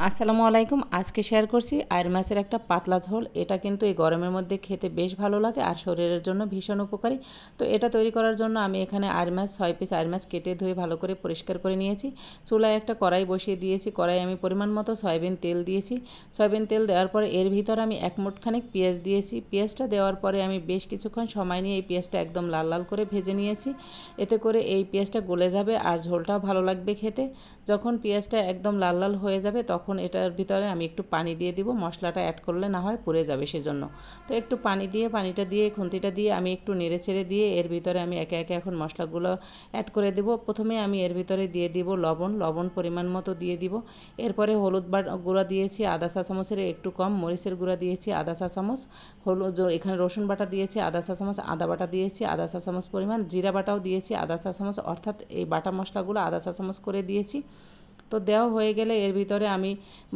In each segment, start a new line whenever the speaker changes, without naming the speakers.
আসসালামু আলাইকুম। আজকে শেয়ার করছি আইর মাছের একটা পাতলা ঝোল। এটা কিন্তু এই গরমের মধ্যে খেতে বেশ ভালো লাগে আর শরীরের জন্য ভীষণ উপকারী। তো এটা তৈরি করার জন্য আমি এখানে আইর মাছ 6 পিস আইর মাছ কেটে ধুয়ে ভালো করে পরিষ্কার করে নিয়েছি। চুলায় একটা কড়াই বসিয়ে দিয়েছি। কড়াই আমি পরিমাণ মতো সয়াবিন তেল দিয়েছি। সয়াবিন তেল দেওয়ার পরে এর ভিতর আমি 1 মুঠ খানিক পেঁয়াজ দিয়েছি। পেঁয়াজটা দেওয়ার পরে আমি বেশ কিছুক্ষণ সময় নিয়ে এই পেঁয়াজটা একদম লাল লাল করে ভেজে নিয়েছি। এতে করে এই পেঁয়াজটা গলে যাবে আর ঝোলটাও ভালো লাগবে খেতে। যখন পেঁয়াজটা একদম লাল লাল হয়ে যাবে তখন এটার ভিতরে আমি একটু পানি দিয়ে দিব। মশলাটা অ্যাড করলে না হয় পুড়ে যাবে সেজন্য। তো একটু পানিটা দিয়ে খুন্তিটা দিয়ে আমি একটু নেড়ে চেড়ে দিয়ে এর ভিতরে আমি একে একে এখন মশলাগুলো অ্যাড করে দেব। প্রথমে আমি এর ভিতরে দিয়ে দিব লবণ পরিমাণ মতো দিয়ে দিব। এরপরে হলুদ গুঁড়া দিয়েছি আধা চা চামচের একটু কম, মরিচের গুঁড়া দিয়েছি আধা চা চামচ, হলুদ এখানে রসুন বাটা দিয়েছি আধা চা চামচ, আদা বাটা দিয়েছি আধা চা চামচ পরিমাণ, জিরা বাটাও দিয়েছি আধা চা চামচ, অর্থাৎ এই বাটা মশলাগুলো আধা চা চামচ করে দিয়েছি। তো দেওয়া হয়ে গেলে এর ভিতরে আমি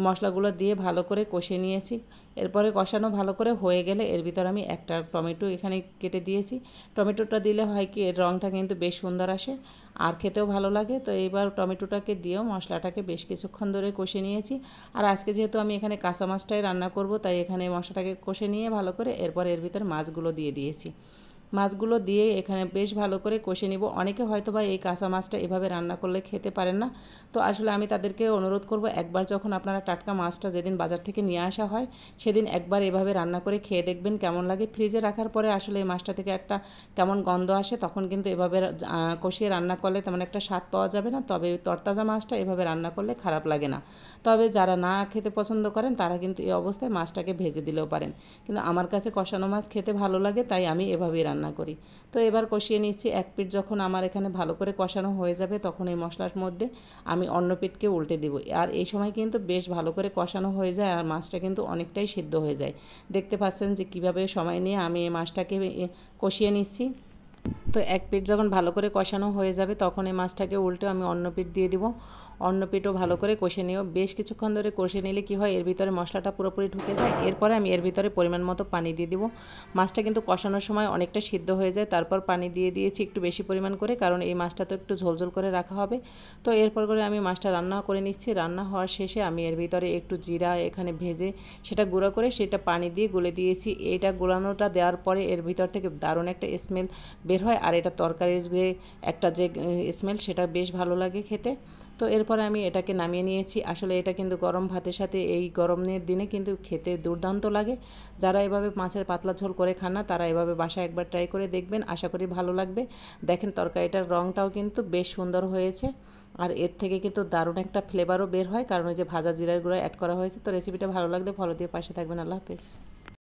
মশলাগুলো দিয়ে ভালো করে কষে নিয়েছি। এরপরে কষানো ভালো করে হয়ে গেলে এর ভিতরে আমি একটা টমেটো এখানে কেটে দিয়েছি। টমেটোটা দিলে হয় কি এর রঙটা কিন্তু বেশ সুন্দর আসে আর খেতেও ভালো লাগে। তো এইবার টমেটোটাকে দিয়েও মশলাটাকে বেশ কিছুক্ষণ ধরে কষে নিয়েছি। আর আজকে যেহেতু আমি এখানে কাঁচা মাছটাই রান্না করব তাই এখানে মশলাটাকে কষে নিয়ে ভালো করে এরপর এর ভিতরে মাছগুলো দিয়ে দিয়েছি। মাছগুলো দিয়ে এখানে বেশ ভালো করে কষে নিব। অনেকে হয়তো বা এই কাঁচা মাছটা এভাবে রান্না করলে খেতে পারেন না। তো আসলে আমি তাদেরকে অনুরোধ করব একবার যখন আপনারা টাটকা মাছটা যেদিন বাজার থেকে নিয়ে আসা হয় সেদিন একবার এভাবে রান্না করে খেয়ে দেখবেন কেমন লাগে। ফ্রিজে রাখার পরে আসলে এই মাছটা থেকে একটা কেমন গন্ধ আসে, তখন কিন্তু এভাবে কষিয়ে রান্না করলে তেমন একটা স্বাদ পাওয়া যাবে না। তবে তরতাজা মাছটা এভাবে রান্না করলে খারাপ লাগে না। তবে যারা না খেতে পছন্দ করেন তারা কিন্তু এই অবস্থায় মাছটাকে ভেজে দিলেও পারেন, কিন্তু আমার কাছে কষানো মাছ খেতে ভালো লাগে তাই আমি এভাবেই রান্না করি। তো এবার কষিয়ে নিচ্ছি। এক পিঠ যখন আমার এখানে ভালো করে কষানো হয়ে যাবে তখন এই মশলার মধ্যে আমি অন্য পিঠকে উল্টে দিব। আর এই সময় কিন্তু বেশ ভালো করে কষানো হয়ে যায় আর মাছটা কিন্তু অনেকটাই সিদ্ধ হয়ে যায়। দেখতে পাচ্ছেন যে কীভাবে সময় নিয়ে আমি এই মাছটাকে কষিয়ে নিচ্ছি। তো এক পিঠ যখন ভালো করে কষানো হয়ে যাবে তখন এই মাছটাকে উল্টে আমি অন্য পিঠ দিয়ে দিব। অন্য পিঠও ভালো করে কষে নিও। বেশ কিছুক্ষণ ধরে কষে নিলে কি হয় এর ভিতরে মশলাটা পুরোপুরি ঢুকে যায়। এরপরে আমি এর ভিতরে পরিমাণ মতো পানি দিয়ে দিব। মাছটা কিন্তু কষানোর সময় অনেকটা সিদ্ধ হয়ে যায়, তারপর পানি দিয়ে দিয়েছি একটু বেশি পরিমাণ করে, কারণ এই মাছটা তো একটু ঝোলঝোল করে রাখা হবে। তো এরপর করে আমি মাছটা রান্না করে নিচ্ছি। রান্না হওয়ার শেষে আমি এর ভিতরে একটু জিরা এখানে ভেজে সেটা গুঁড়ো করে সেটা পানি দিয়ে গুলে দিয়েছি। এইটা গুলানোটা দেওয়ার পরে এর ভিতর থেকে দারুণ একটা স্মেল বের হয় আর এটা তরকারির যে একটা যে স্মেল সেটা বেশ ভালো লাগে খেতে। তো এরপরে আমি এটাকে নামিয়ে নিয়েছি। আসলে এটা কিন্তু গরম ভাতের সাথে এই গরমের দিনে কিন্তু খেতে দুর্দান্ত লাগে। যারা এভাবে মাছের পাতলা ঝোল করে খান না তারা এভাবে বাসায় একবার ট্রাই করে দেখবেন, আশা করি ভালো লাগবে। দেখেন তরকারিটার রঙটাও কিন্তু বেশ সুন্দর হয়েছে আর এর থেকে কিন্তু দারুণ একটা ফ্লেভারও বের হয়, কারণ ওই যে ভাজা জিরার গুঁড়ো অ্যাড করা হয়েছে। তো রেসিপিটা ভালো লাগলে ফলো দিয়ে পাশে থাকবেন। আল্লাহ হাফেজ।